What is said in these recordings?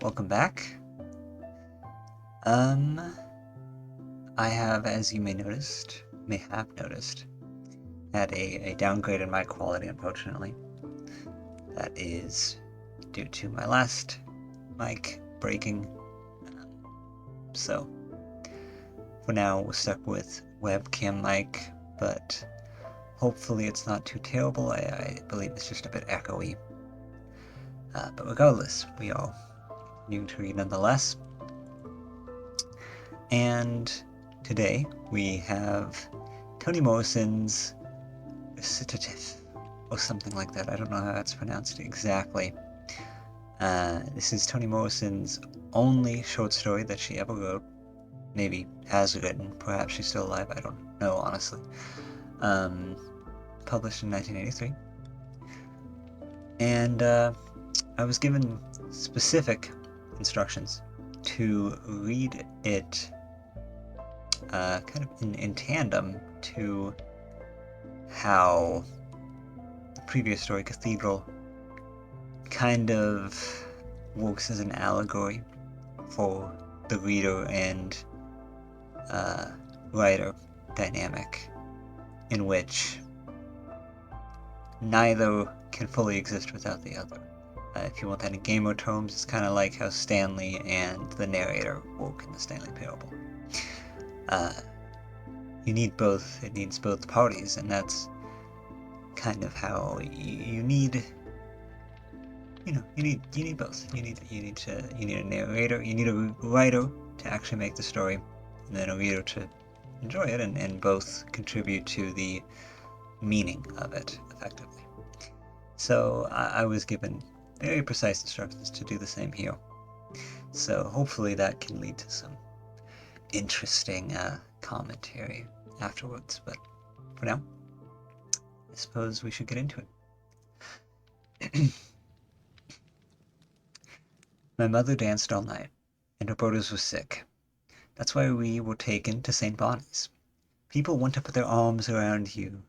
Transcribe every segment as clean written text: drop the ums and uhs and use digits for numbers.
welcome back. I have, as you may have noticed, had a downgrade in my quality, unfortunately. That is due to my last mic breaking. So, for now, we're stuck with webcam mic, but hopefully it's not too terrible. I believe it's just a bit echoey. But regardless, we are new to read nonetheless. And today we have Toni Morrison's Recitatifl, or something like that. I don't know how that's pronounced exactly. This is Toni Morrison's only short story that she ever wrote. Maybe has written. Perhaps she's still alive. I don't know, honestly. Published in 1983. And I was given specific instructions to read it kind of in tandem to how the previous story, Cathedral, kind of works as an allegory for the reader and writer dynamic, in which neither can fully exist without the other. If you want that in gamer terms, it's kind of like how Stanley and the narrator work in the Stanley Parable. You need both. It needs both parties, and that's kind of how you need. You need both. You need a narrator. You need a writer to actually make the story, and then a reader to enjoy it, and both contribute to the meaning of it effectively. So I was given very precise instructions to do the same here. So hopefully that can lead to some interesting commentary afterwards. But for now, I suppose we should get into it. My mother danced all night, and her brothers were sick. That's why we were taken to St. Bonnie's. People want to put their arms around you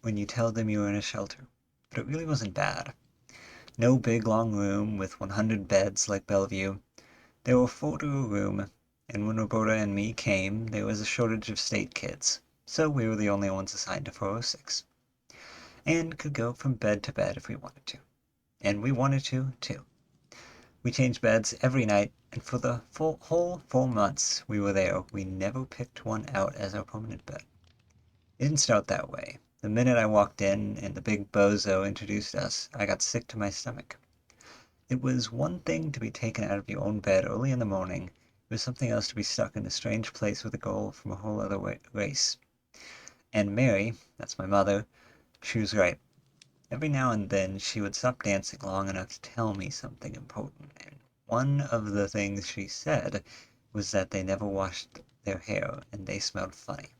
when you tell them you are in a shelter, but it really wasn't bad. No big long room with 100 beds like Bellevue. There were 4 to a room, and when Roberta and me came, there was a shortage of state kids, so we were the only ones assigned to 406, and could go from bed to bed if we wanted to. And we wanted to, too. We changed beds every night, and for the whole 4 months we were there, we never picked one out as our permanent bed. It didn't start that way. The minute I walked in and the big bozo introduced us, I got sick to my stomach. It was one thing to be taken out of your own bed early in the morning. It was something else to be stuck in a strange place with a girl from a whole other race. And Mary, that's my mother, she was right. Every now and then she would stop dancing long enough to tell me something important, and one of the things she said was that they never washed their hair and they smelled funny.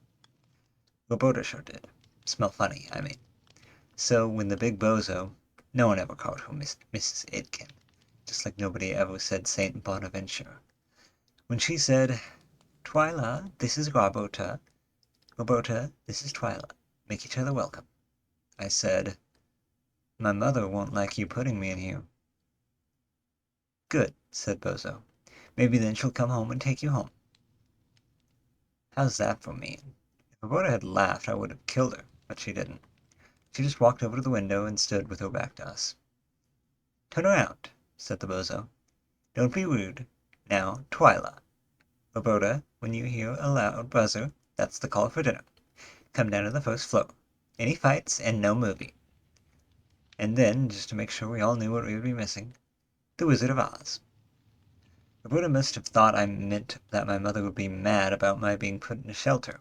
Roberta sure did. Smell funny, I mean. So when the big bozo, no one ever called her Mrs. Aitken, just like nobody ever said Saint Bonaventure. When she said, "Twyla, this is Roberta. Roberta, this is Twyla. Make each other welcome," I said, "My mother won't like you putting me in here." "Good," said Bozo. "Maybe then she'll come home and take you home." How's that for mean? If Roberta had laughed, I would have killed her, but she didn't. She just walked over to the window and stood with her back to us. "Turn around," said the Bozo. "Don't be rude. Now, Twyla. Roberta, when you hear a loud buzzer, that's the call for dinner. Come down to the first floor. Any fights and no movie." And then, just to make sure we all knew what we would be missing, The Wizard of Oz. Roberta must have thought I meant that my mother would be mad about my being put in a shelter,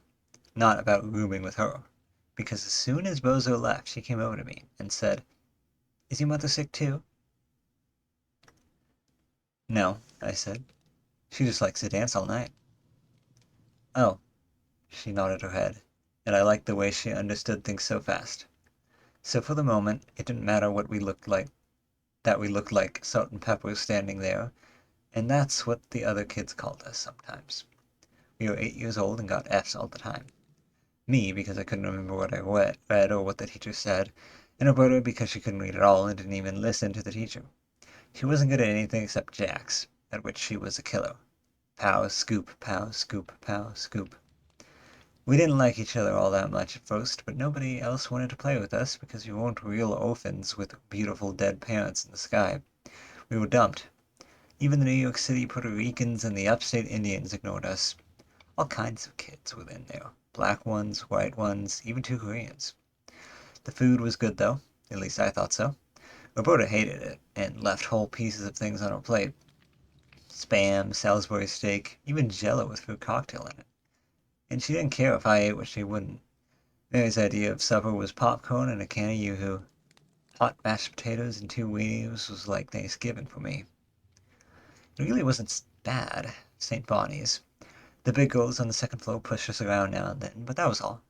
not about rooming with her, because as soon as Bozo left, she came over to me and said, "Is your mother sick too?" "No," I said. "She just likes to dance all night." "Oh," she nodded her head, and I liked the way she understood things so fast. So for the moment, it didn't matter what we looked like, that we looked like Salt and Pepper standing there, and that's what the other kids called us sometimes. We were 8 years old and got F's all the time. Me, because I couldn't remember what I read or what the teacher said, and Roberta because she couldn't read at all and didn't even listen to the teacher. She wasn't good at anything except jacks, at which she was a killer. Pow, scoop, pow, scoop, pow, scoop. We didn't like each other all that much at first, but nobody else wanted to play with us because we weren't real orphans with beautiful dead parents in the sky. We were dumped. Even the New York City Puerto Ricans and the upstate Indians ignored us. All kinds of kids were in there. Black ones, white ones, even 2 Koreans. The food was good though, at least I thought so. Roberta hated it and left whole pieces of things on her plate. Spam, Salisbury steak, even jello with fruit cocktail in it. And she didn't care if I ate what she wouldn't. Mary's idea of supper was popcorn and a can of Yoo-hoo. Hot mashed potatoes and 2 weenies was like Thanksgiving for me. It really wasn't bad, St. Bonnie's. The big girls on the second floor pushed us around now and then, but that was all.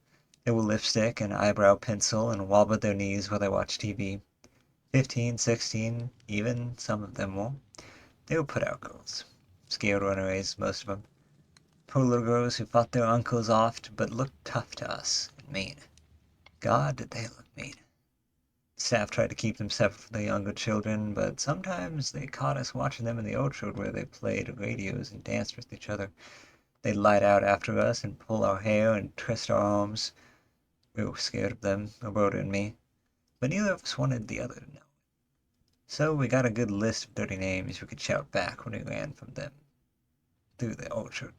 They wore lipstick and eyebrow pencil and wobbled their knees while they watched TV. 15, 16, even some of them were. They were put-out girls. Scared runaways, most of them. Poor little girls who fought their uncles oft, but looked tough to us and mean. God, did they look mean. Staff tried to keep them separate from the younger children, but sometimes they caught us watching them in the orchard where they played radios and danced with each other. They'd light out after us and pull our hair and twist our arms. We were scared of them, Roberta and me, but neither of us wanted the other to know. So we got a good list of dirty names we could shout back when we ran from them through the orchard.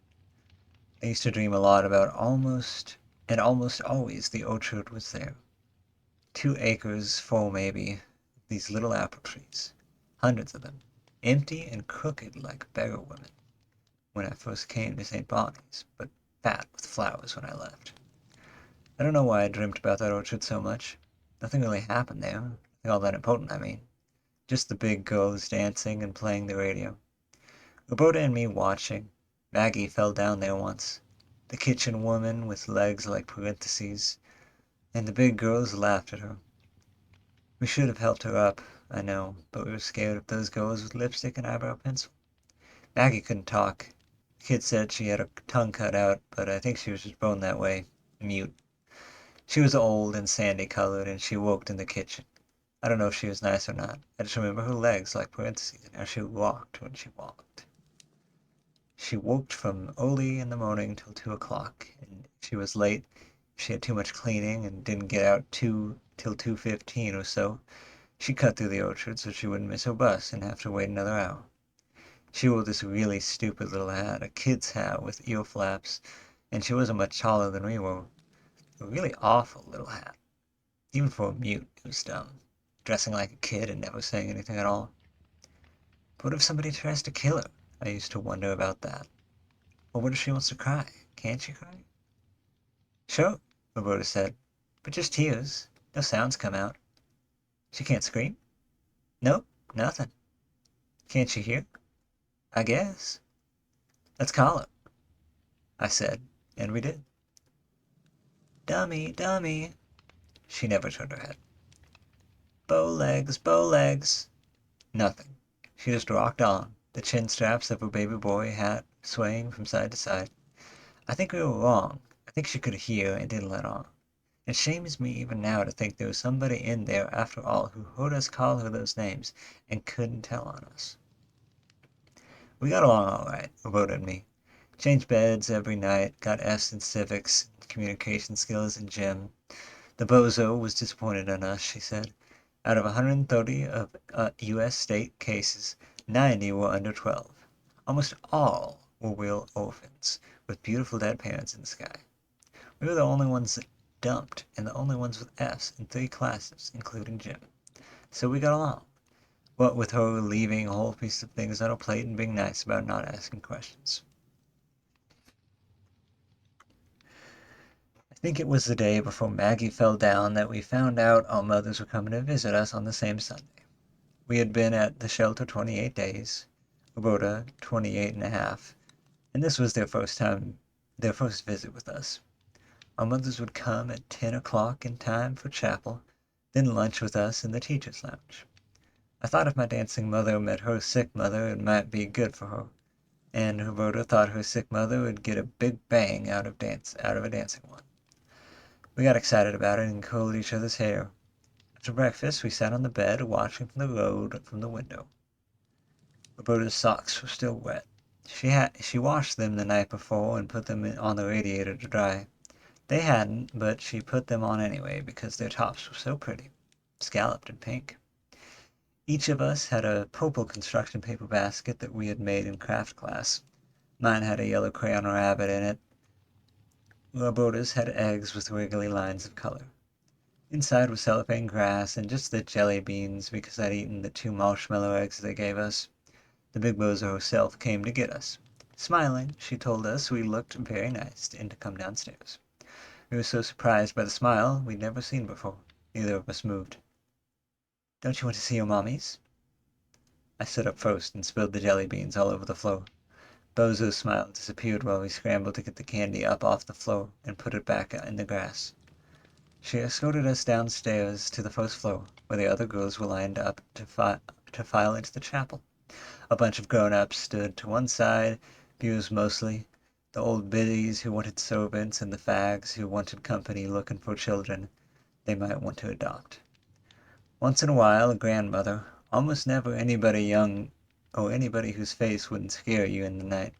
I used to dream a lot about almost always the orchard was there. 2 acres full, maybe, these little apple trees. Hundreds of them, empty and crooked like beggar women when I first came to St. Bonnie's, but fat with flowers when I left. I don't know why I dreamt about that orchard so much. Nothing really happened there. Nothing all that important, I mean. Just the big girls dancing and playing the radio. Roberta and me watching. Maggie fell down there once. The kitchen woman with legs like parentheses. And the big girls laughed at her. We should have helped her up, I know, but we were scared of those girls with lipstick and eyebrow pencil. Maggie couldn't talk. The kid said she had her tongue cut out, but I think she was just born that way, mute. She was old and sandy-colored, and she worked in the kitchen. I don't know if she was nice or not. I just remember her legs like parentheses and how she walked when she walked. She worked from early in the morning till 2 o'clock, and if she was late, if she had too much cleaning and didn't get out till 2:15 or so, she cut through the orchard so she wouldn't miss her bus and have to wait another hour. She wore this really stupid little hat, a kid's hat with ear flaps, and she wasn't much taller than we were. A really awful little hat. Even for a mute, it was dumb. Dressing like a kid and never saying anything at all. But what if somebody tries to kill her? I used to wonder about that. Or what if she wants to cry? Can't she cry? Sure, Roberta said. But just tears. No sounds come out. She can't scream? Nope, nothing. Can't she hear? I guess. Let's call her, I said, and we did. Dummy, dummy. She never turned her head. Bow legs, bow legs. Nothing. She just rocked on, the chin straps of her baby boy hat swaying from side to side. I think we were wrong. I think she could hear and didn't let on. It shames me even now to think there was somebody in there after all who heard us call her those names and couldn't tell on us. We got along all right, Roberta and me. Changed beds every night, got F's in civics, communication skills, and gym. The bozo was disappointed in us, she said. Out of 130 of U.S. state cases, 90 were under 12. Almost all were real orphans, with beautiful dead parents in the sky. We were the only ones that dumped, and the only ones with F's in 3 classes, including gym. So we got along. What with her leaving a whole piece of things on her plate and being nice about not asking questions. I think it was the day before Maggie fell down that we found out our mothers were coming to visit us on the same Sunday. We had been at the shelter 28 days, Roberta 28 and a half, and this was their first visit with us. Our mothers would come at 10 o'clock in time for chapel, then lunch with us in the teacher's lounge. I thought if my dancing mother met her sick mother, it might be good for her, and Roberta thought her sick mother would get a big bang out of a dancing one. We got excited about it and curled each other's hair. After breakfast, we sat on the bed watching from the road from the window. Roberta's socks were still wet. She washed them the night before and put them on the radiator to dry. They hadn't, but she put them on anyway because their tops were so pretty, scalloped and pink. Each of us had a purple construction paper basket that we had made in craft class. Mine had a yellow crayon rabbit in it. Roberta's had eggs with wiggly lines of color. Inside was cellophane grass and just the jelly beans because I'd eaten the 2 marshmallow eggs they gave us. The big bozo herself came to get us. Smiling, she told us we looked very nice and to come downstairs. We were so surprised by the smile we'd never seen before. Neither of us moved. Don't you want to see your mommies? I stood up first and spilled the jelly beans all over the floor. Bozo's smile disappeared while we scrambled to get the candy up off the floor and put it back in the grass. She escorted us downstairs to the first floor, where the other girls were lined up to file into the chapel. A bunch of grown-ups stood to one side, viewers mostly, the old biddies who wanted servants and the fags who wanted company looking for children they might want to adopt. Once in a while, a grandmother, almost never anybody young or anybody whose face wouldn't scare you in the night.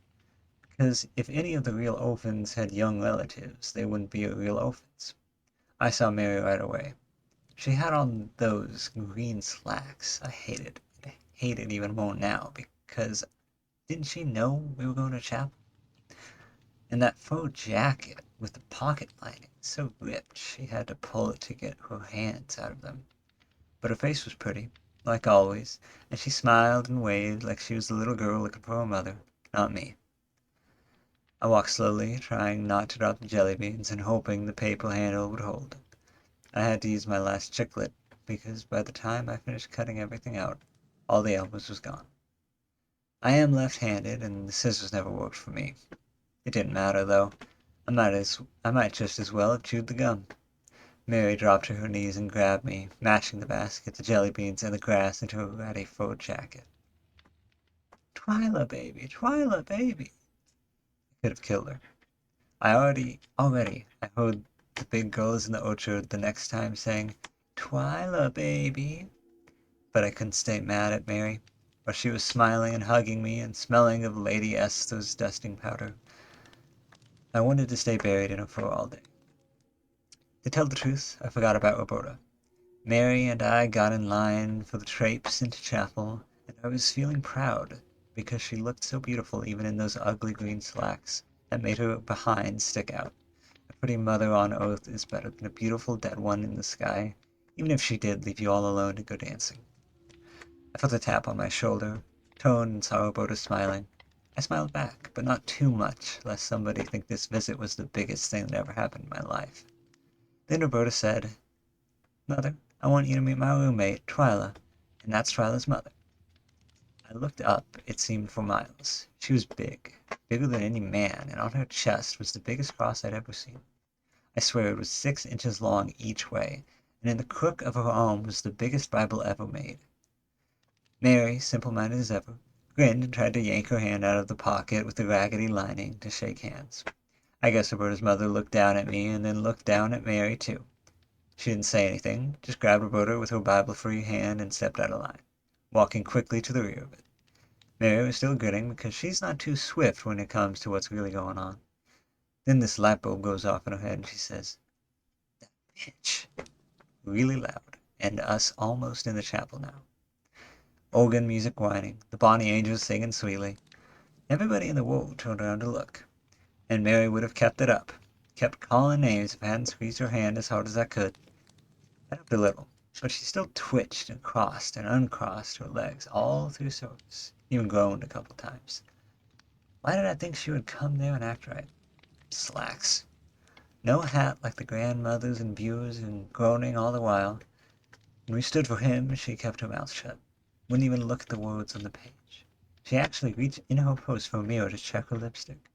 Because if any of the real orphans had young relatives, they wouldn't be real orphans. I saw Mary right away. She had on those green slacks. I hated. I hate it even more now because didn't she know we were going to chapel? And that faux jacket with the pocket lining, so ripped she had to pull it to get her hands out of them. But her face was pretty, like always, and she smiled and waved like she was the little girl looking for her mother, not me. I walked slowly, trying not to drop the jelly beans and hoping the paper handle would hold. I had to use my last chiclet because by the time I finished cutting everything out, all the elbows was gone. I am left-handed and the scissors never worked for me. It didn't matter though. I might just as well have chewed the gum. Mary dropped to her knees and grabbed me, mashing the basket, the jelly beans, and the grass into her ratty fur jacket. Twyla, baby, Twyla, baby. I could have killed her. Already, I heard the big girls in the orchard the next time saying, Twyla, baby. But I couldn't stay mad at Mary, while she was smiling and hugging me and smelling of Lady Esther's dusting powder. I wanted to stay buried in her fur all day. To tell the truth, I forgot about Roberta. Mary and I got in line for the traipse into chapel, and I was feeling proud because she looked so beautiful even in those ugly green slacks that made her behind stick out. A pretty mother on earth is better than a beautiful dead one in the sky, even if she did leave you all alone to go dancing. I felt a tap on my shoulder, turned and saw Roberta smiling. I smiled back, but not too much, lest somebody think this visit was the biggest thing that ever happened in my life. Then Roberta said, Mother, I want you to meet my roommate, Twyla, and that's Twyla's mother. I looked up, it seemed for miles. She was big, bigger than any man, and on her chest was the biggest cross I'd ever seen. I swear it was 6 inches long each way, and in the crook of her arm was the biggest Bible ever made. Mary, simple-minded as ever, grinned and tried to yank her hand out of the pocket with the raggedy lining to shake hands. I guess Roberta's mother looked down at me and then looked down at Mary, too. She didn't say anything, just grabbed Roberta with her Bible-free hand and stepped out of line, walking quickly to the rear of it. Mary was still grinning because she's not too swift when it comes to what's really going on. Then this light bulb goes off in her head and she says, That bitch, really loud, and us almost in the chapel now. Organ music whining, the bonny angels singing sweetly. Everybody in the world turned around to look, and Mary would have kept it up, kept calling names if I hadn't squeezed her hand as hard as I could. I helped a little, but she still twitched and crossed and uncrossed her legs all through service, even groaned a couple times. Why did I think she would come there and act right? Slacks. No hat like the grandmothers and viewers and groaning all the while. When we stood for him, she kept her mouth shut. Wouldn't even look at the words on the page. She actually reached in her purse for a mirror to check her lipstick.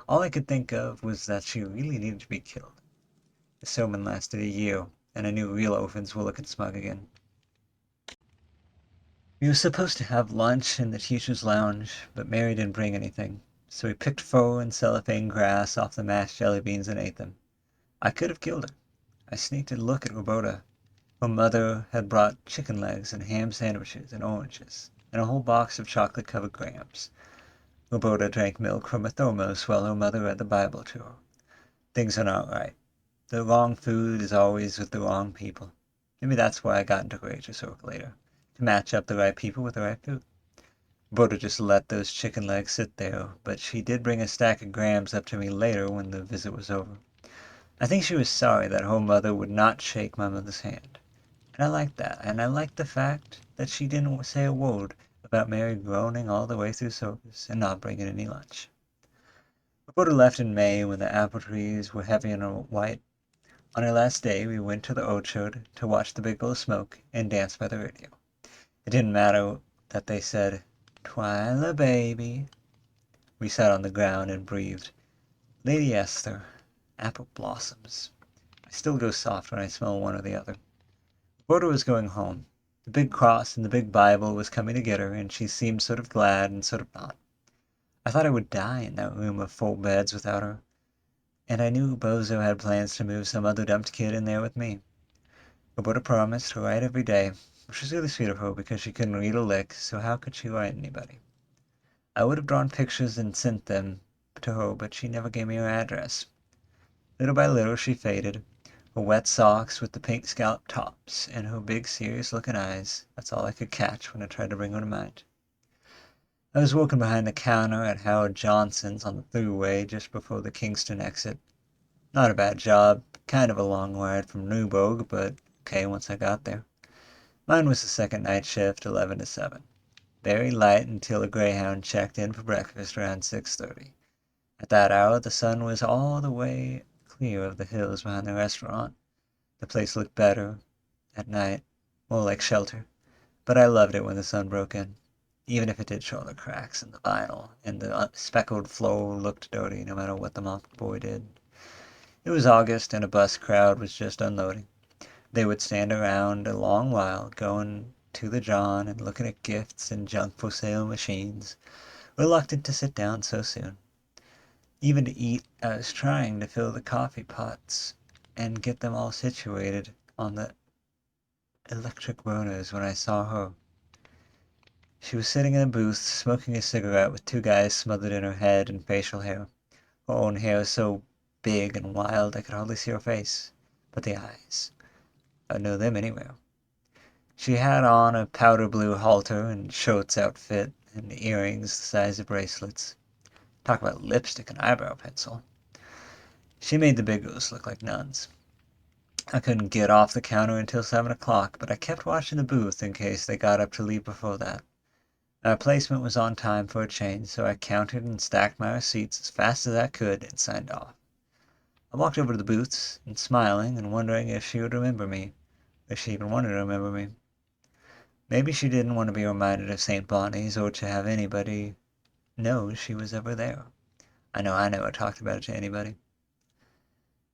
All I could think of was that she really needed to be killed. The sermon lasted a year, and I knew real orphans were looking smug again. We were supposed to have lunch in the teacher's lounge, but Mary didn't bring anything, so we picked fur and cellophane grass off the mashed jelly beans and ate them. I could have killed her. I sneaked a look at Roberta. Her mother had brought chicken legs and ham sandwiches and oranges. and a whole box of chocolate-covered grams. Roberta drank milk from a thermos while her mother read the Bible to her. Things are not right. The wrong food is always with the wrong people. Maybe that's why I got into Courageous Work later, to match up the right people with the right food. Roberta just let those chicken legs sit there, but she did bring a stack of grams up to me later when the visit was over. I think she was sorry that her mother would not shake my mother's hand. And I liked that, and I liked the fact that she didn't say a word about Mary groaning all the way through service and not bringing any lunch. Roberta left in May when the apple trees were heavy and white. On her last day, we went to the orchard to watch the big glow of smoke and dance by the radio. It didn't matter that they said, "Twyla, baby." We sat on the ground and breathed, "Lady Esther, apple blossoms." I still go soft when I smell one or the other. Roberta was going home. The big cross and the big Bible was coming to get her, and she seemed sort of glad and sort of not. I thought I would die in that room of 4 beds without her, and I knew Bozo had plans to move some other dumped kid in there with me. Roberta promised to write every day, which was really sweet of her because she couldn't read a lick, so how could she write anybody? I would have drawn pictures and sent them to her, but she never gave me her address. Little by little she faded. Her wet socks with the pink scallop tops, and her big serious-looking eyes. That's all I could catch when I tried to bring her to mind. I was working behind the counter at Howard Johnson's on the thruway just before the Kingston exit. Not a bad job, kind of a long ride from Newburgh, but okay once I got there. Mine was the second night shift, 11 to 7. Very light until a Greyhound checked in for breakfast around 6:30. At that hour the sun was all the way clear of the hills behind the restaurant. The place looked better at night, more like shelter, but I loved it when the sun broke in. Even if it did show the cracks in the vinyl, and the speckled floor looked dirty no matter what the mop boy did. It was August, and a bus crowd was just unloading. They would stand around a long while, going to the John and looking at gifts and junk for sale machines, reluctant to sit down so soon. Even to eat, I was trying to fill the coffee pots and get them all situated on the electric burners when I saw her. She was sitting in a booth, smoking a cigarette with 2 guys smothered in her head and facial hair. Her own hair so big and wild I could hardly see her face. But the eyes, I'd know them anywhere. She had on a powder blue halter and shorts outfit, and earrings the size of bracelets. Talk about lipstick and eyebrow pencil. She made the biggos look like nuns. I couldn't get off the counter until 7 o'clock, but I kept watching the booth in case they got up to leave before that. My replacement was on time for a change, so I counted and stacked my receipts as fast as I could and signed off. I walked over to the booths, and smiling and wondering if she would remember me, if she even wanted to remember me. Maybe she didn't want to be reminded of St. Bonnie's or to have anybody know she was ever there. I know I never talked about it to anybody.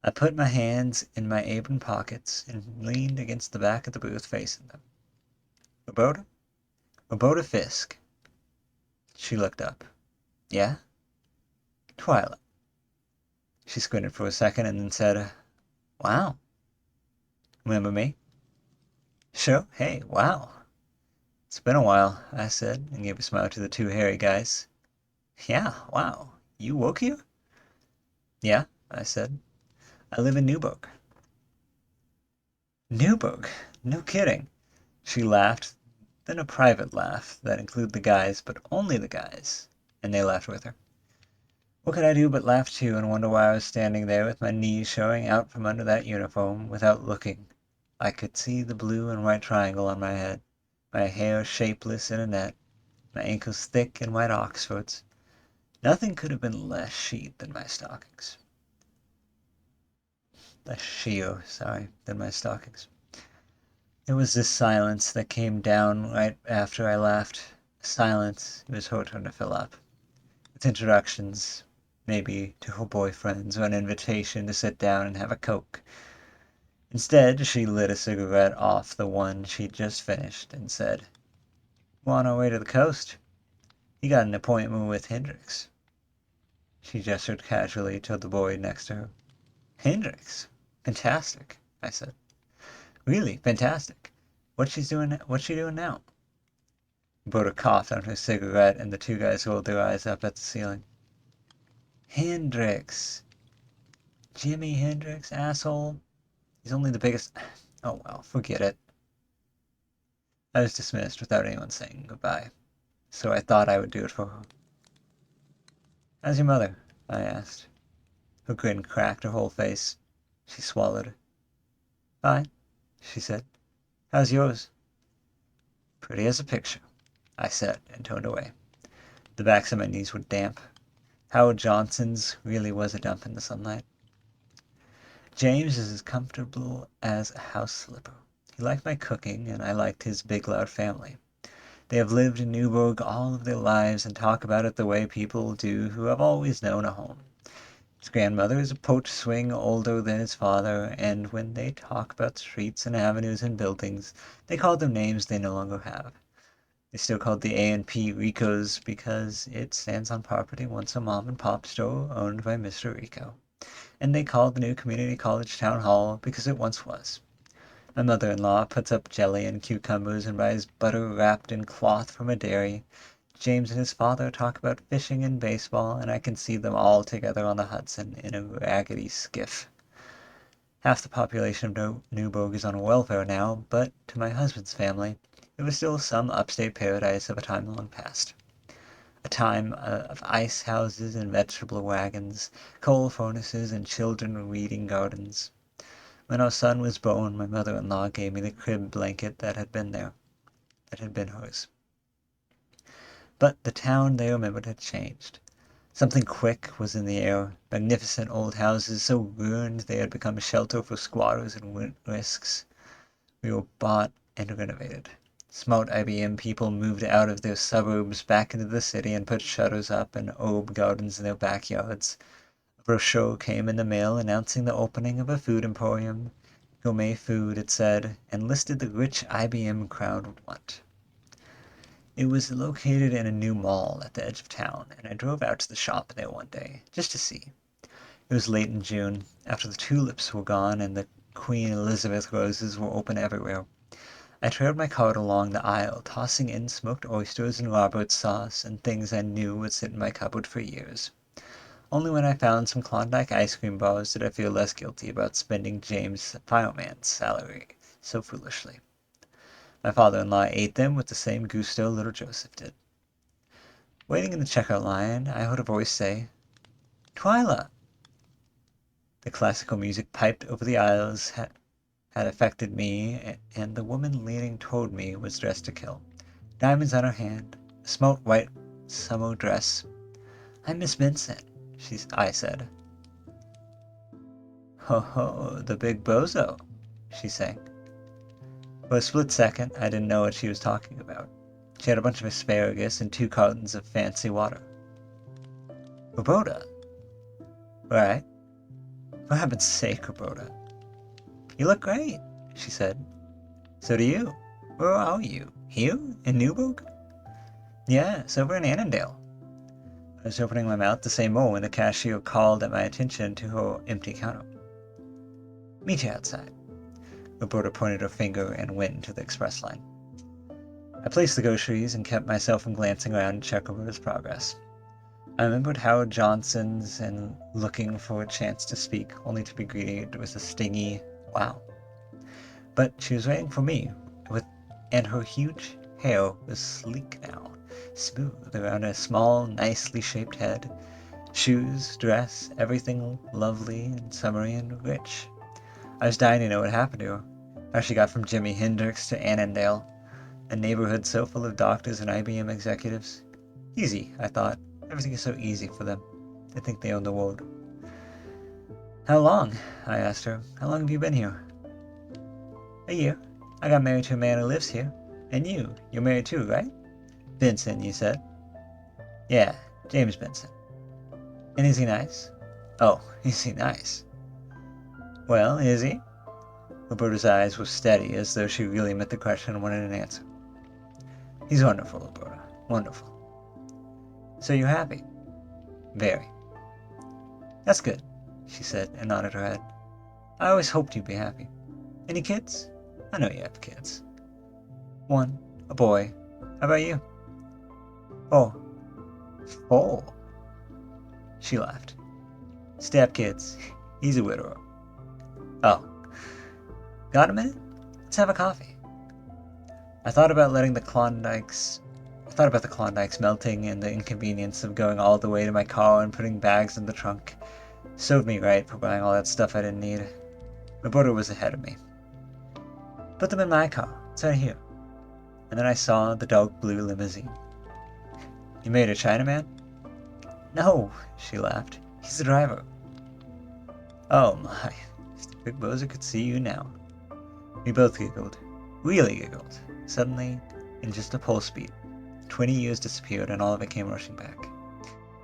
I put my hands in my apron pockets and leaned against the back of the booth facing them. "Roberta? Roberta Fisk." She looked up. "Yeah?" "Twyla." She squinted for a second and then said, "Wow." "Remember me?" "Sure. Hey, wow." "It's been a while," I said, and gave a smile to the 2 hairy guys. "Yeah, wow. You work here?" "Yeah," I said. "I live in Newburgh." "Newburgh? No kidding." She laughed, then a private laugh that included the guys, but only the guys, and they laughed with her. What could I do but laugh too and wonder why I was standing there with my knees showing out from under that uniform without looking. I could see the blue and white triangle on my head, my hair shapeless in a net, my ankles thick in white Oxfords. Nothing could have been less sheet than my stockings. Less sheer, than my stockings. There was this silence that came down right after I laughed. A silence it was her turn to fill up. With introductions, maybe to her boyfriends, or an invitation to sit down and have a Coke. Instead, she lit a cigarette off the one she'd just finished and said, "We're on our way to the coast. He got an appointment with Hendricks." She gestured casually toward the boy next to her. "Hendricks? Fantastic," I said. "Really fantastic. What's she doing now?" Roberta coughed on her cigarette, and the two guys rolled their eyes up at the ceiling. Hendrix. Jimi Hendrix, asshole. He's only the biggest... Oh well, forget it. I was dismissed without anyone saying goodbye, so I thought I would do it for her. How's your mother? I asked. Her grin cracked her whole face. She swallowed. Fine, she said. How's yours? Pretty as a picture, I said, and turned away. The backs of my knees were damp. Howard Johnson's really was a dump in the sunlight. James is as comfortable as a house slipper. He liked my cooking, and I liked his big, loud family. They have lived in Newburgh all of their lives and talk about it the way people do who have always known a home. His grandmother is a porch swing older than his father, and when they talk about streets and avenues and buildings, they call them names they no longer have. They still call the A&P Rico's because it stands on property once a mom and pop store owned by Mr. Rico. And they call the new community college town hall because it once was. My mother-in-law puts up jelly and cucumbers and buys butter wrapped in cloth from a dairy. James and his father talk about fishing and baseball, and I can see them all together on the Hudson in a raggedy skiff. Half the population of Newburgh is on welfare now, but to my husband's family, it was still some upstate paradise of a time long past. A time of ice houses and vegetable wagons, coal furnaces and children weeding gardens. When our son was born, my mother-in-law gave me the crib blanket that had been hers. But the town they remembered had changed. Something quick was in the air. Magnificent old houses, so ruined they had become shelter for squatters and risks. We were bought and renovated. Smart IBM people moved out of their suburbs back into the city and put shutters up and herb gardens in their backyards. A brochure came in the mail announcing the opening of a food emporium. Gourmet food, it said, and listed the rich IBM crowd would want. It was located in a new mall at the edge of town, and I drove out to the shop there one day, just to see. It was late in June, after the tulips were gone and the Queen Elizabeth roses were open everywhere. I trailed my cart along the aisle, tossing in smoked oysters and Robert's sauce and things I knew would sit in my cupboard for years. Only when I found some Klondike ice cream bars did I feel less guilty about spending James' fireman's salary so foolishly. My father-in-law ate them with the same gusto little Joseph did. Waiting in the checkout line, I heard a voice say, "Twyla!" The classical music piped over the aisles had affected me, and the woman leaning toward me was dressed to kill. Diamonds on her hand, a smart white summer dress. "I'm Miss Vincent," I said. "Ho ho, the big bozo," she sang. For a split second, I didn't know what she was talking about. She had a bunch of asparagus and 2 cartons of fancy water. "Roberta!" "Right? For heaven's sake, Roberta." "You look great," she said. "So do you. Where are you? Here? In Newburgh?" "Yes, over in Annandale." I was opening my mouth to say more when the cashier called at my attention to her empty counter. "Meet you outside." Roberta pointed her finger and went into the express line. I placed the groceries and kept myself from glancing around to check over his progress. I remembered Howard Johnson's and looking for a chance to speak, only to be greeted with a stingy, "Wow." But she was waiting for me, and her huge hair was sleek now, smooth around a small, nicely shaped head. Shoes, dress, everything lovely and summery and rich. I was dying to know what happened to her, how she got from Jimi Hendrix to Annandale, a neighborhood so full of doctors and IBM executives. Easy, I thought. Everything is so easy for them. They think they own the world. "How long?" I asked her. "How long have you been here?" "A year. I got married to a man who lives here. And you're married too, right?" "Vincent, you said?" "Yeah, James Vincent." "And is he nice?" "Oh, is he nice?" "Well, is he?" Roberta's eyes were steady, as though she really meant the question and wanted an answer. "He's wonderful, Roberta. Wonderful." "So you're happy?" "Very." "That's good," she said, and nodded her head. "I always hoped you'd be happy. Any kids? I know you have kids." "One. A boy. How about you?" Oh, 4. She laughed. Stepkids. He's a widower. Oh, got a minute? Let's have a coffee. I thought about letting the Klondikes. I thought about the Klondikes melting and the inconvenience of going all the way to my car and putting bags in the trunk. Served me right for buying all that stuff I didn't need. My brother was ahead of me. Put them in my car. It's right here. And then I saw the dark blue limousine. You made a Chinaman? No, she laughed. He's the driver. Oh my, if the big bozo could see you now. We both giggled. Really giggled. Suddenly, in just a pulse beat, 20 years disappeared and all of it came rushing back.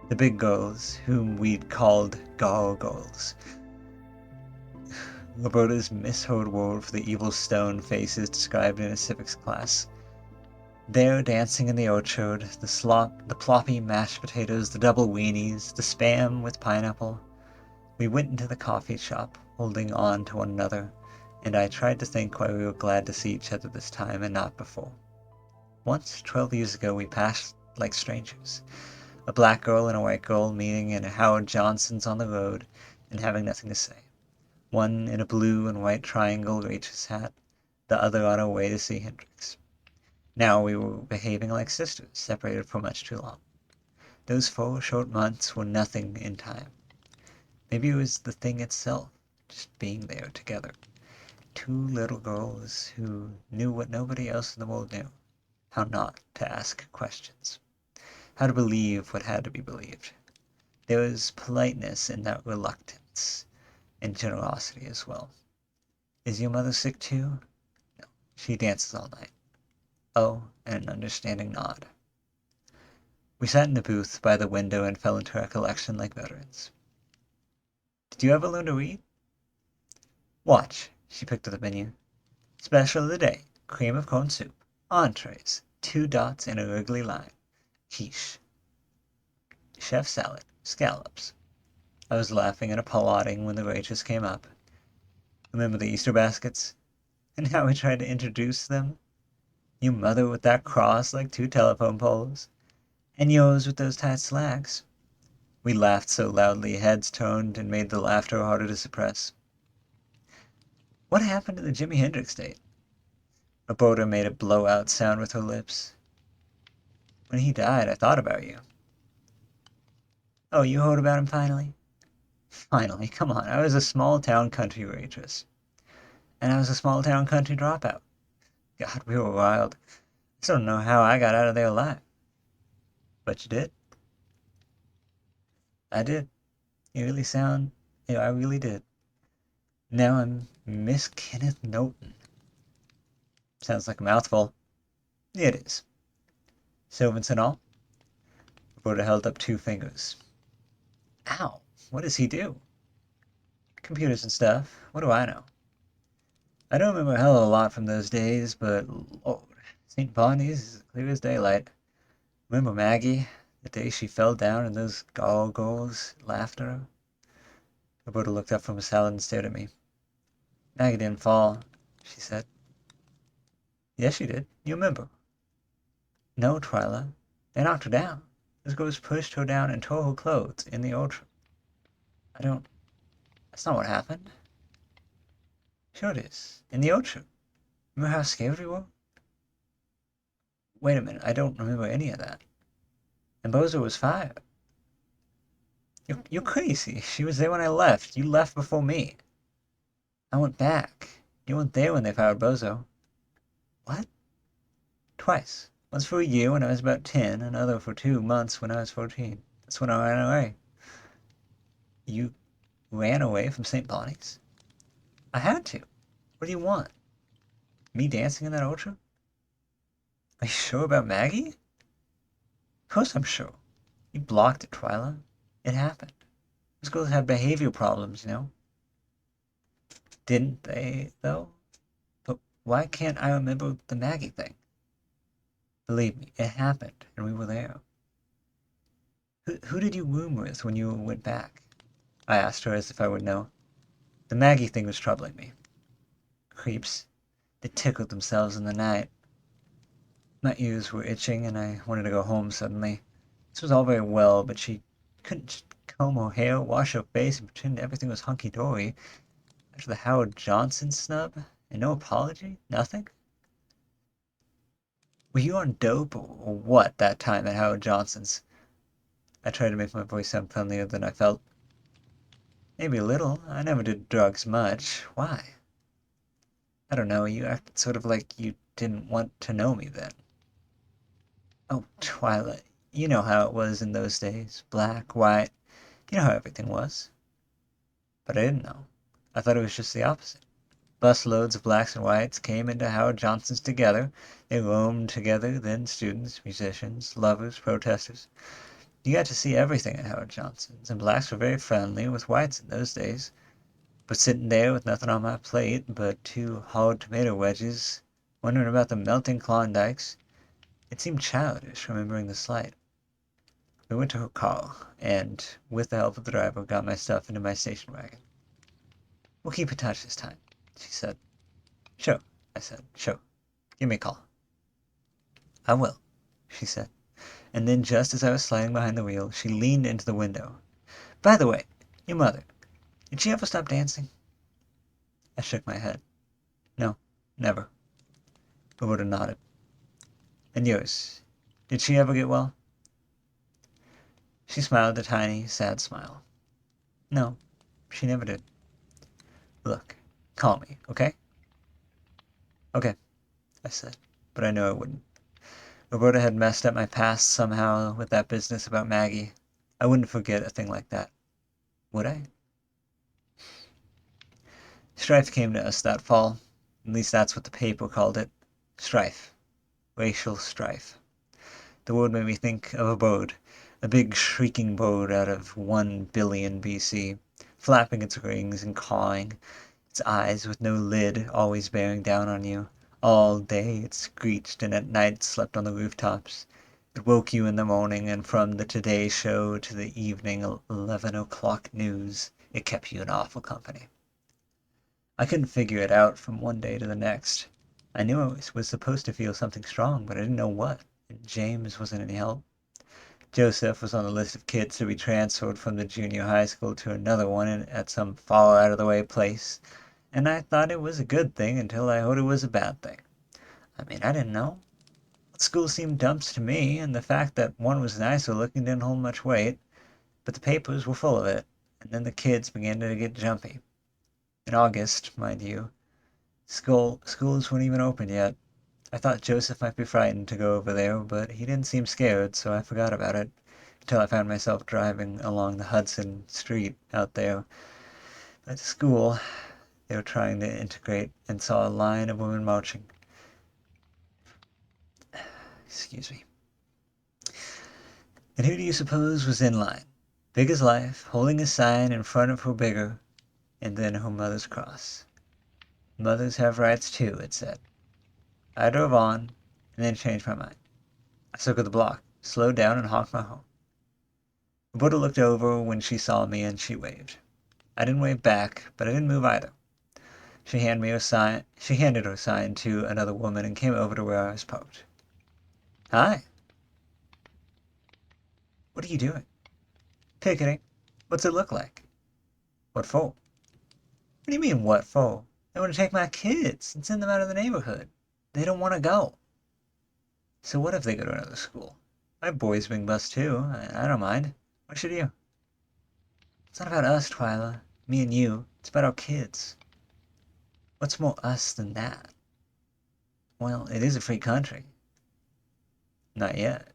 The big girls, whom we'd called gargoyles. Roberta's misheard word for the evil stone faces described in a civics class. There, dancing in the orchard, the ploppy mashed potatoes, the double weenies, the spam with pineapple. We went into the coffee shop, holding on to one another, and I tried to think why we were glad to see each other this time and not before. Once, 12 years ago, we passed like strangers. A black girl and a white girl meeting in a Howard Johnson's on the road and having nothing to say. One in a blue and white triangle waitress hat, the other on her way to see Hendrix. Now we were behaving like sisters, separated for much too long. Those 4 short months were nothing in time. Maybe it was the thing itself, just being there together. 2 little girls who knew what nobody else in the world knew. How not to ask questions. How to believe what had to be believed. There was politeness in that reluctance, and generosity as well. Is your mother sick too? No, she dances all night. Oh, and an understanding nod. We sat in the booth by the window and fell into recollection like veterans. Did you ever learn to read? Watch. She picked up the menu. Special of the day. Cream of corn soup. Entrees. 2 dots in a wriggly line. Quiche. Chef salad. Scallops. I was laughing and applauding when the waitress came up. Remember the Easter baskets? And how we tried to introduce them? Your mother with that cross like 2 telephone poles. And yours with those tight slacks. We laughed so loudly heads turned and made the laughter harder to suppress. What happened to the Jimi Hendrix date? Roberta made a blowout sound with her lips. When he died, I thought about you. Oh, you heard about him finally? Finally, come on, I was a small-town country waitress. And I was a small-town country dropout. God, we were wild. I still don't know how I got out of there alive. But you did? I did. You really sound... Yeah, I really did. Now I'm Miss Kenneth Norton. Sounds like a mouthful. It is. Servants and all? Roberta held up 2 fingers. Ow, what does he do? Computers and stuff. What do I know? I don't remember a hell of a lot from those days, but Lord, St. Bonnie's is clear as daylight. Remember Maggie? The day she fell down and those gargoyles laughed at her? Roberta looked up from her salad and stared at me. Maggie didn't fall, she said. Yes, she did. You remember. No, Twyla. They knocked her down. Those girls pushed her down and tore her clothes in the orchard. I don't... That's not what happened. Sure it is. In the orchard. Remember how scared we were? Wait a minute. I don't remember any of that. And Bozo was fired. You're crazy. She was there when I left. You left before me. I went back. You weren't there when they fired Bozo. What? Twice. Once for a year when I was about 10, another for 2 months when I was 14. That's when I ran away. You ran away from St. Bonnie's? I had to. What do you want? Me dancing in that orchard? Are you sure about Maggie? Of course I'm sure. You blocked it, Twyla. It happened. Those girls have behavior problems, you know. Didn't they, though? But why can't I remember the Maggie thing? Believe me, it happened, and we were there. Who did you room with when you went back? I asked her as if I would know. The Maggie thing was troubling me. Creeps. They tickled themselves in the night. My ears were itching and I wanted to go home suddenly. This was all very well, but she couldn't just comb her hair, wash her face, and pretend everything was hunky-dory after the Howard Johnson snub? And no apology? Nothing? Were you on dope or what that time at Howard Johnson's? I tried to make my voice sound friendlier than I felt. Maybe a little. I never did drugs much. Why? I don't know. You acted sort of like you didn't want to know me then. Oh, Twilight. You know how it was in those days. Black, white. You know how everything was. But I didn't know. I thought it was just the opposite. Busloads of blacks and whites came into Howard Johnson's together. They roamed together, then students, musicians, lovers, protesters. You got to see everything at Howard Johnson's, and blacks were very friendly with whites in those days. But sitting there with nothing on my plate but two hard tomato wedges, wondering about the melting Klondikes, it seemed childish remembering the slight. We went to her car, and, with the help of the driver, got my stuff into my station wagon. We'll keep in touch this time, she said. Sure, I said. Sure. Give me a call. I will, she said. And then just as I was sliding behind the wheel, she leaned into the window. By the way, your mother, did she ever stop dancing? I shook my head. No, never. Roberta nodded. And yours, did she ever get well? She smiled a tiny, sad smile. No, she never did. Look, call me, okay? Okay, I said, but I knew I wouldn't. Roberta had messed up my past somehow with that business about Maggie. I wouldn't forget a thing like that. Would I? Strife came to us that fall. At least that's what the paper called it. Strife. Racial strife. The word made me think of a bird. A big shrieking bird out of 1 billion BC, flapping its wings and cawing, its eyes with no lid always bearing down on you. All day it screeched and at night it slept on the rooftops. It woke you in the morning, and from the Today Show to the evening 11 o'clock news, it kept you in awful company. I couldn't figure it out from one day to the next. I knew I was supposed to feel something strong, but I didn't know what, and James wasn't any help. Joseph was on the list of kids to be transferred from the junior high school to another one at some far out-of-the-way place, and I thought it was a good thing until I heard it was a bad thing. I mean, I didn't know. School seemed dumps to me, and the fact that one was nicer looking didn't hold much weight, but the papers were full of it, and then the kids began to get jumpy. In August, mind you, schools weren't even open yet. I thought Joseph might be frightened to go over there, but he didn't seem scared, so I forgot about it, until I found myself driving along the Hudson Street out there. At the school, they were trying to integrate and saw a line of women marching. Excuse me. And who do you suppose was in line? Big as life, holding a sign in front of her bigger, and then her mother's cross. Mothers have rights too, it said. I drove on, and then changed my mind. I circled the block, slowed down, and honked my horn. Roberta looked over when she saw me, and she waved. I didn't wave back, but I didn't move either. She handed her sign to another woman and came over to where I was parked. Hi. What are you doing? Picketing. What's it look like? What for? What do you mean, what for? They want to take my kids and send them out of the neighborhood. They don't want to go. So what if they go to another school? My boys being bused too. I don't mind. Why should you? It's not about us, Twyla. Me and you. It's about our kids. What's more us than that? Well, it is a free country. Not yet.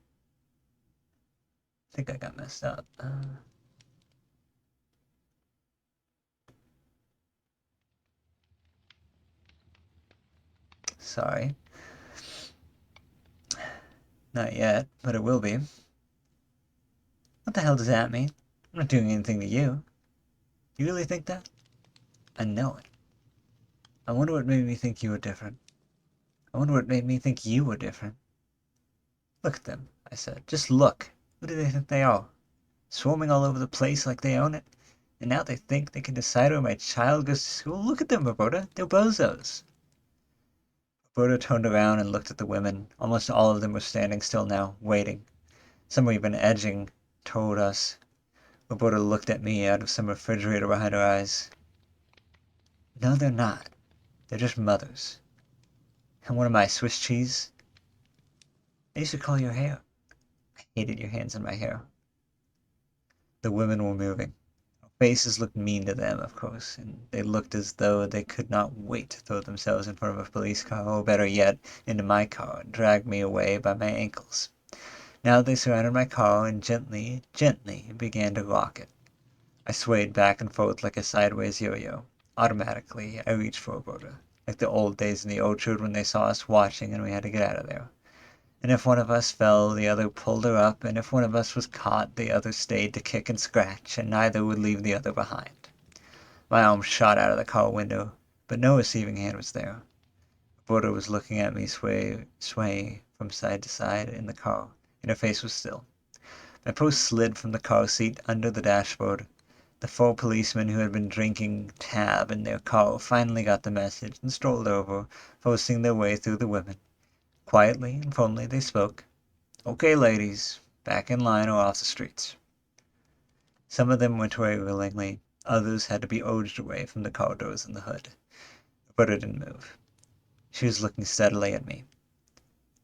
I think I got messed up. Sorry. Not yet, but it will be. What the hell does that mean? I'm not doing anything to you. You really think that? I know it. I wonder what made me think you were different. I wonder what made me think you were different. Look at them, I said. Just look. Who do they think they are? Swarming all over the place like they own it? And now they think they can decide where my child goes to school? Look at them, Roberta. They're bozos. Roberta turned around and looked at the women. Almost all of them were standing still now, waiting. Some were even edging toward us. Roberta looked at me out of some refrigerator behind her eyes. No, they're not. They're just mothers. And what am I, Swiss cheese? I used to call your hair. I hated your hands in my hair. The women were moving. Our faces looked mean to them, of course, and they looked as though they could not wait to throw themselves in front of a police car, or better yet, into my car and drag me away by my ankles. Now they surrounded my car and gently, gently began to rock it. I swayed back and forth like a sideways yo-yo. Automatically, I reached for Roberta, like the old days in the orchard when they saw us watching and we had to get out of there. And if one of us fell, the other pulled her up, and if one of us was caught, the other stayed to kick and scratch, and neither would leave the other behind. My arm shot out of the car window, but no receiving hand was there. Roberta was looking at me sway from side to side in the car, and her face was still. My purse slid from the car seat under the dashboard. The 4 policemen who had been drinking tab in their car finally got the message and strolled over, forcing their way through the women. Quietly and firmly they spoke. "Okay, ladies, back in line or off the streets." Some of them went away willingly. Others had to be urged away from the car doors and the hood. Roberta didn't move. She was looking steadily at me.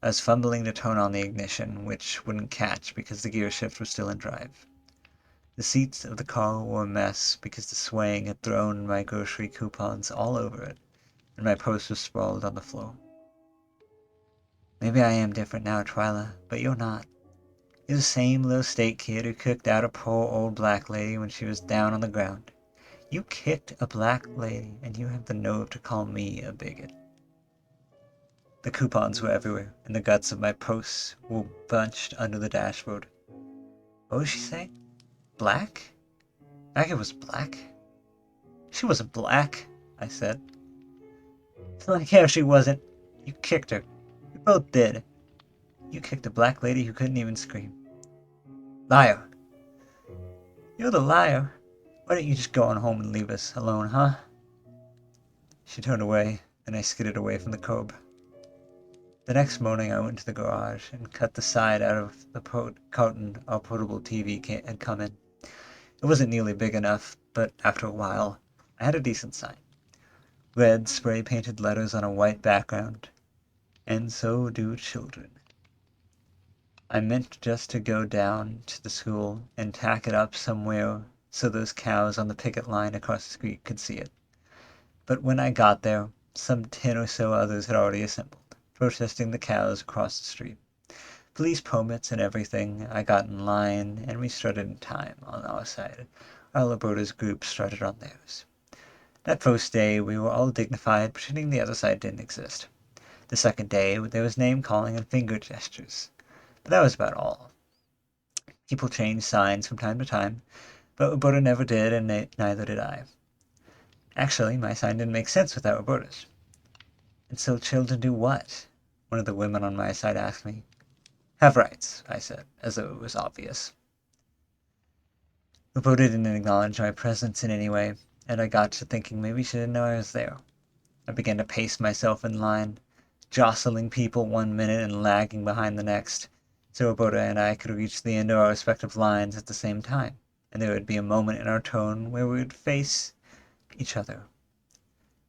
I was fumbling to turn on the ignition, which wouldn't catch because the gear shift was still in drive. The seats of the car were a mess because the swaying had thrown my grocery coupons all over it, and my purse was sprawled on the floor. Maybe I am different now, Twyla, but you're not. You're the same little state kid who kicked out a poor old black lady when she was down on the ground. You kicked a black lady, and you have the nerve to call me a bigot. The coupons were everywhere, and the guts of my purse were bunched under the dashboard. What was she saying? Black? Maggie was black? She wasn't black, I said. Like how she wasn't. You kicked her. We both did. You kicked a black lady who couldn't even scream. Liar. You're the liar. Why don't you just go on home and leave us alone, huh? She turned away, and I skidded away from the curb. The next morning I went to the garage and cut the side out of the carton our portable TV had come in. It wasn't nearly big enough, but after a while, I had a decent sign. Red spray-painted letters on a white background. And so do children. I meant just to go down to the school and tack it up somewhere so those cows on the picket line across the street could see it. But when I got there, some 10 or so others had already assembled, protesting the cows across the street. Police permits and everything. I got in line, and we strutted in time on our side, while Roberta's group strutted on theirs. That first day, we were all dignified, pretending the other side didn't exist. The second day, there was name-calling and finger gestures. But that was about all. People changed signs from time to time, but Roberta never did, and neither did I. Actually, my sign didn't make sense without Roberta's. And so children do what? One of the women on my side asked me. Have rights, I said, as though it was obvious. Roberta didn't acknowledge my presence in any way, and I got to thinking maybe she didn't know I was there. I began to pace myself in line, jostling people one minute and lagging behind the next, so Roberta and I could reach the end of our respective lines at the same time, and there would be a moment in our turn where we would face each other.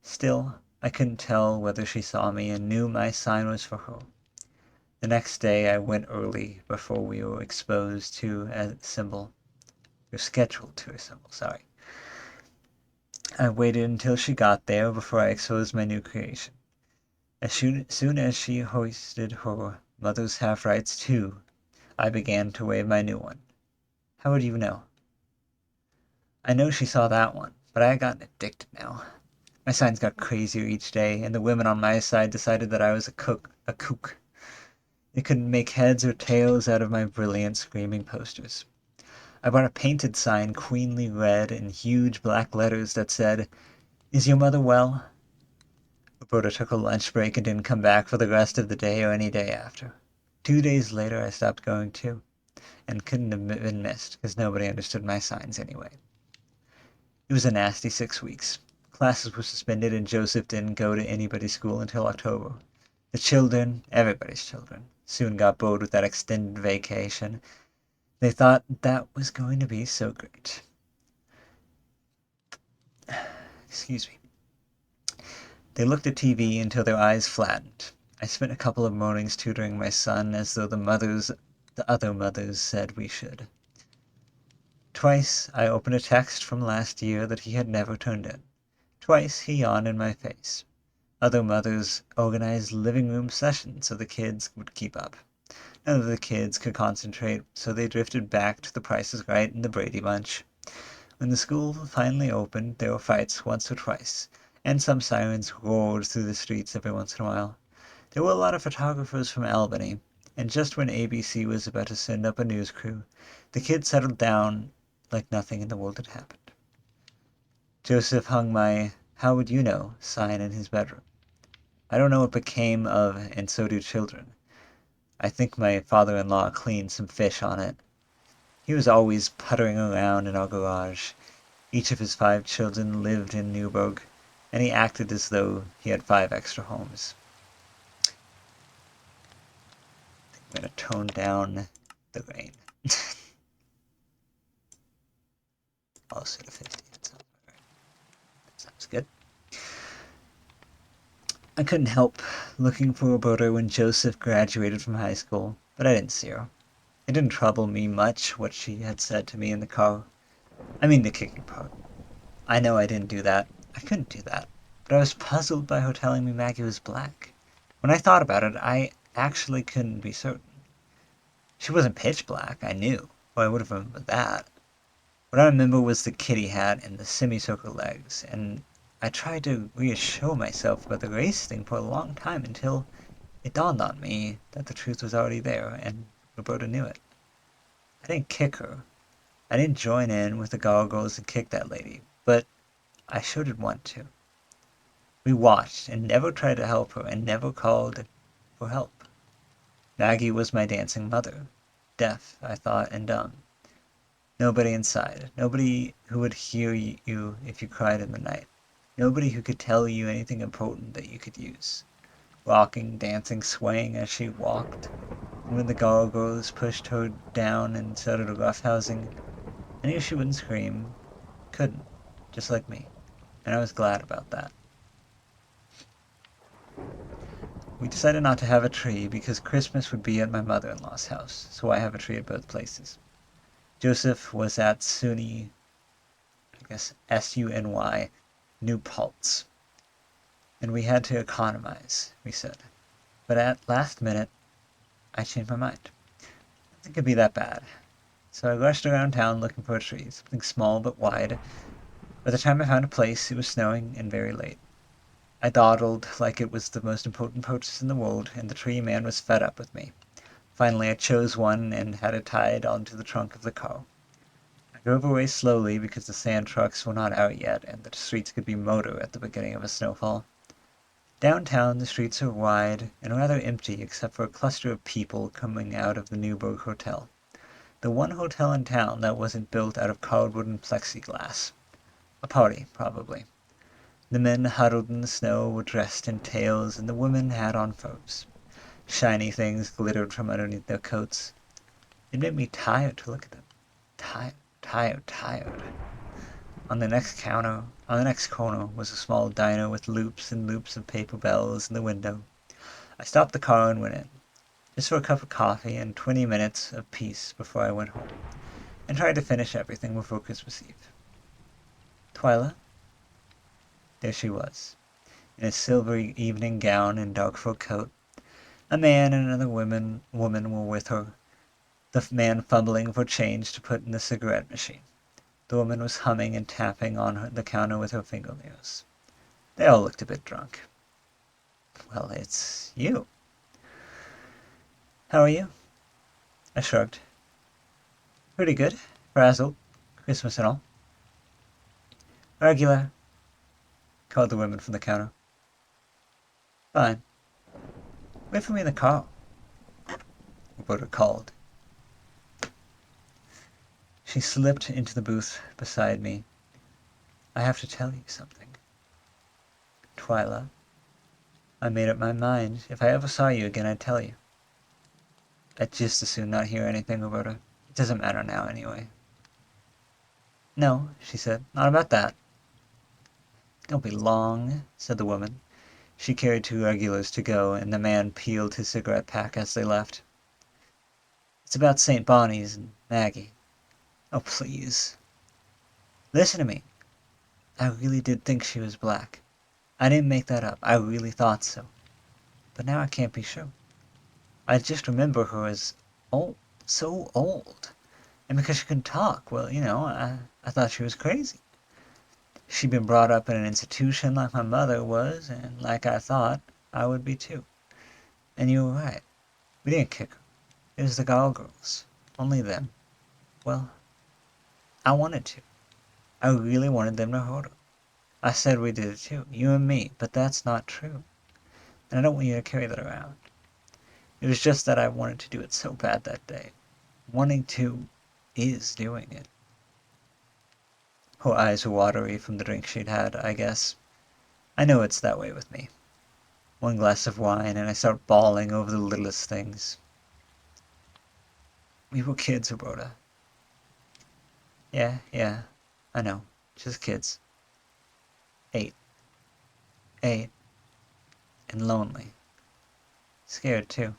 Still, I couldn't tell whether she saw me and knew my sign was for her. The next day I went early before we were exposed to a symbol. We were scheduled to assemble, sorry. I waited until she got there before I exposed my new creation. As soon as she hoisted her mother's half-rights too, I began to wave my new one. How would you know? I know she saw that one, but I had gotten addicted now. My signs got crazier each day, and the women on my side decided that I was a kook. They couldn't make heads or tails out of my brilliant screaming posters. I bought a painted sign, queenly red, in huge black letters that said, "Is your mother well?" Roberta took a lunch break and didn't come back for the rest of the day or any day after. 2 days later I stopped going too, and couldn't have been missed because nobody understood my signs anyway. It was a nasty 6 weeks. Classes were suspended and Joseph didn't go to anybody's school until October. The children, everybody's children, soon got bored with that extended vacation. They thought that was going to be so great. Excuse me. They looked at TV until their eyes flattened. I spent a couple of mornings tutoring my son as though the other mothers said we should. Twice I opened a text from last year that he had never turned in. Twice he yawned in my face. Other mothers organized living room sessions so the kids would keep up. None of the kids could concentrate, so they drifted back to The Price is Right and the Brady Bunch. When the school finally opened, there were fights once or twice, and some sirens roared through the streets every once in a while. There were a lot of photographers from Albany, and just when ABC was about to send up a news crew, the kids settled down like nothing in the world had happened. Joseph hung my "How would you know" sign in his bedroom. I don't know what became of "And so do children." I think my father-in-law cleaned some fish on it. He was always puttering around in our garage. Each of his 5 children lived in Newburgh, and he acted as though he had 5 extra homes. I'm going to tone down the rain. Also to 50. That sounds good. I couldn't help looking for Roberta when Joseph graduated from high school, but I didn't see her. It didn't trouble me much what she had said to me in the car. I mean the kicking part. I know I didn't do that. I couldn't do that. But I was puzzled by her telling me Maggie was black. When I thought about it, I actually couldn't be certain. She wasn't pitch black, I knew, or I would have remembered that. What I remember was the kitty hat and the semicircle legs, and I tried to reassure myself about the race thing for a long time until it dawned on me that the truth was already there, and Roberta knew it. I didn't kick her. I didn't join in with the gargoyles and kick that lady, but I sure did want to. We watched and never tried to help her and never called for help. Maggie was my dancing mother. Deaf, I thought, and dumb. Nobody inside. Nobody who would hear you if you cried in the night. Nobody who could tell you anything important that you could use. Rocking, dancing, swaying as she walked. And when the gargoyles pushed her down and started roughhousing, I knew she wouldn't scream. Couldn't. Just like me. And I was glad about that. We decided not to have a tree because Christmas would be at my mother-in-law's house, so I have a tree at both places. Joseph was at SUNY, I guess SUNY, New Paltz. And we had to economize, we said. But at last minute, I changed my mind. I didn't think it'd be that bad. So I rushed around town looking for a tree, something small but wide. By the time I found a place, it was snowing and very late. I dawdled like it was the most important purchase in the world, and the tree man was fed up with me. Finally, I chose one and had it tied onto the trunk of the car. I drove away slowly because the sand trucks were not out yet, and the streets could be motor at the beginning of a snowfall. Downtown, the streets are wide and rather empty except for a cluster of people coming out of the Newburgh Hotel. The one hotel in town that wasn't built out of cardboard and plexiglass. A party, probably. The men huddled in the snow were dressed in tails, and the women had on furs. Shiny things glittered from underneath their coats. It made me tired to look at them. Tired. On the next corner was a small diner with loops and loops of paper bells in the window. I stopped the car and went in, just for a cup of coffee and 20 minutes of peace before I went home, and tried to finish everything before Christmas Eve. Twyla? There she was, in a silvery evening gown and dark fur coat. A man and another woman were with her, the man fumbling for change to put in the cigarette machine. The woman was humming and tapping on the counter with her fingernails. They all looked a bit drunk. Well, it's you. How are you? I shrugged. Pretty good. Frazzled. Christmas and all. Regular, called the woman from the counter. Fine. Wait for me in the car, Roberta called. She slipped into the booth beside me. I have to tell you something. Twyla, I made up my mind. If I ever saw you again, I'd tell you. I'd just as soon not hear anything about her. It doesn't matter now, anyway. No, she said, not about that. Don't be long, said the woman. She carried 2 regulars to go, and the man peeled his cigarette pack as they left. It's about St. Bonnie's and Maggie. Oh, please. Listen to me. I really did think she was black. I didn't make that up. I really thought so. But now I can't be sure. I just remember her as old, so old. And because she couldn't talk, well, I thought she was crazy. She'd been brought up in an institution like my mother was, and like I thought I would be too. And you were right. We didn't kick her. It was the girls. Only them. Well, I wanted to. I really wanted them to hurt her. I said we did it too, you and me, but that's not true. And I don't want you to carry that around. It was just that I wanted to do it so bad that day. Wanting to is doing it. Her eyes were watery from the drink she'd had, I guess. I know it's that way with me. 1 glass of wine and I start bawling over the littlest things. We were kids, Roberta. Yeah, I know. Just kids. 8. 8. And lonely. Scared, too.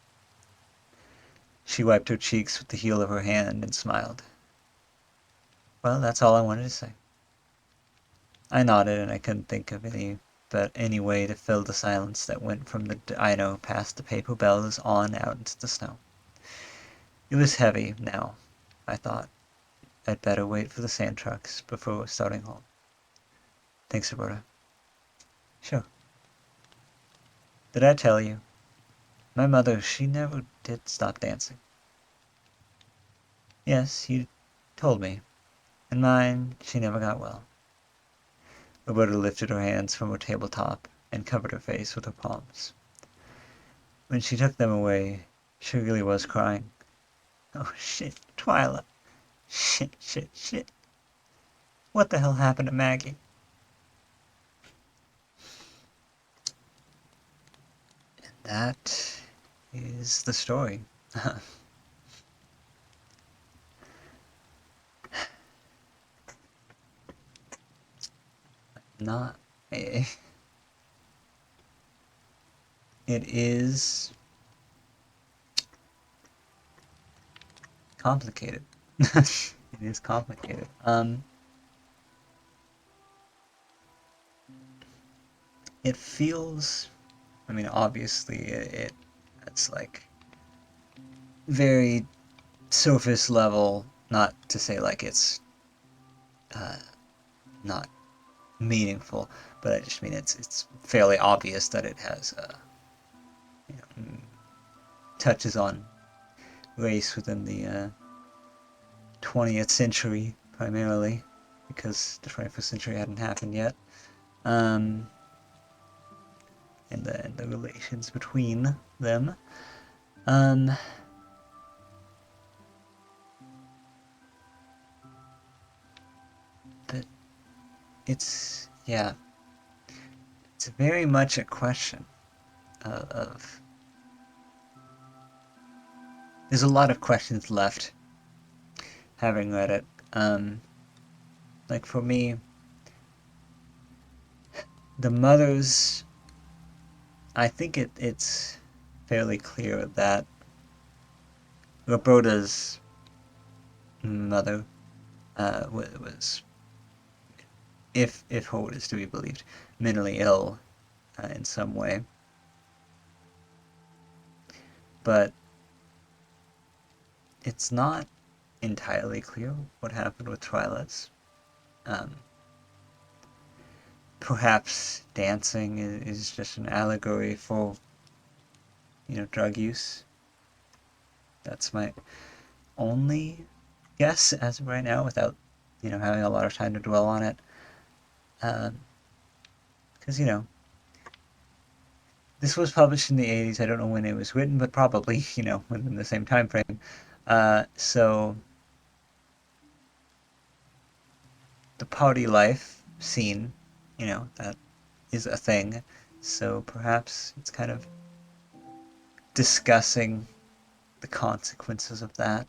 She wiped her cheeks with the heel of her hand and smiled. Well, that's all I wanted to say. I nodded, and I couldn't think of any way to fill the silence that went from the dino past the paper bells on out into the snow. It was heavy now, I thought. I'd better wait for the sand trucks before starting home. Thanks, Roberta. Sure. Did I tell you? My mother, she never did stop dancing. Yes, you told me. And mine, she never got well. Roberta lifted her hands from her tabletop and covered her face with her palms. When she took them away, she really was crying. Oh, shit, Twyla. Shit. What the hell happened to Maggie? And that is the story. Not a... It is complicated. It is complicated. It feels, obviously it's like very surface level, not to say like it's not meaningful, but I just mean it's fairly obvious that it has touches on race within the 20th century primarily, because the 21st century hadn't happened yet. And the relations between them. But it's very much a question of there's a lot of questions left having read it. Like for me, the mothers, I think it's fairly clear that Roberta's mother was, if her word is to be believed, mentally ill in some way. But it's not entirely clear what happened with Twilight's. Perhaps dancing is just an allegory for, drug use. That's my only guess as of right now, without, having a lot of time to dwell on it. Because, this was published in the 80s. I don't know when it was written, but probably, within the same time frame. So the party life scene, that is a thing. So perhaps it's kind of discussing the consequences of that.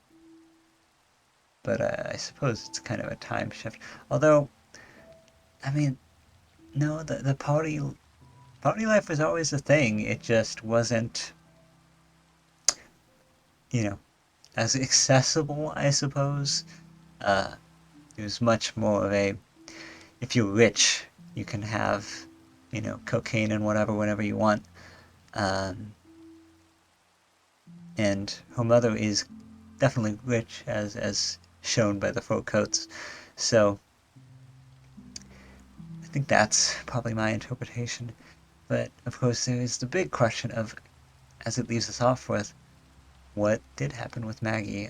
But I suppose it's kind of a time shift. Although, I mean, no, the party life was always a thing. It just wasn't, you know, as accessible, I suppose. Uh, it was much more of a, if you're rich, you can have, cocaine and whatever whenever you want. Um, and her mother is definitely rich, as shown by the fur coats. So I think that's probably my interpretation. But of course, there is the big question of, as it leaves us off with, what did happen with Maggie?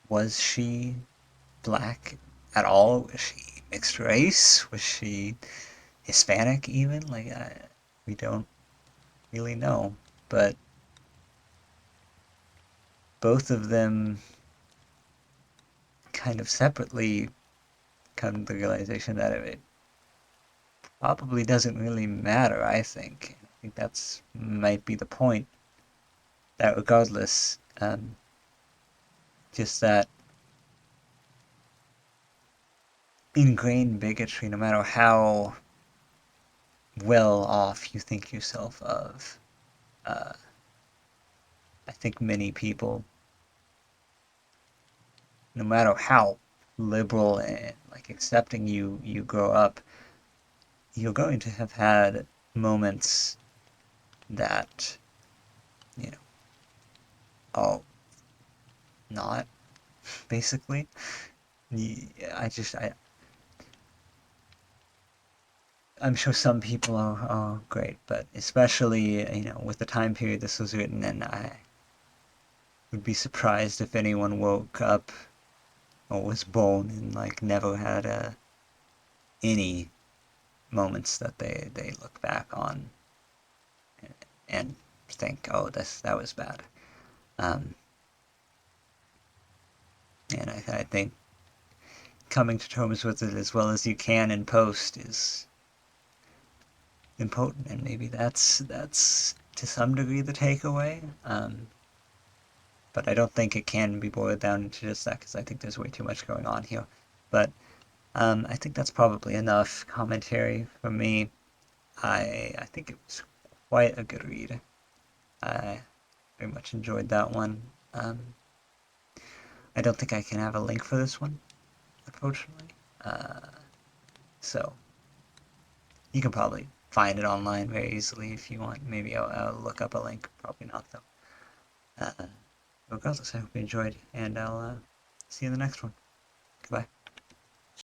Was she black at all? Was she mixed race? Was she Hispanic even? We don't really know. But both of them kind of separately come to the realization that it probably doesn't really matter, I think. I think that's might be the point. That regardless, just that ingrained bigotry, no matter how well off you think yourself of, uh, I think many people, no matter how liberal and like accepting you grow up, you're going to have had moments that you know are not basically. I just I'm sure some people are great, but especially with the time period this was written in, I would be surprised if anyone woke up or was born and like never had any moments that they look back on and think, oh, that was bad. Um, and I think coming to terms with it as well as you can in post is important, and maybe that's to some degree the takeaway. But I don't think it can be boiled down to just that because I think there's way too much going on here. But I think that's probably enough commentary from me. I think it was quite a good read. I very much enjoyed that one. I don't think I can have a link for this one, unfortunately. So you can probably find it online very easily if you want. Maybe I'll look up a link. Probably not though. Uh, Regardless, I hope you enjoyed, and I'll see you in the next one.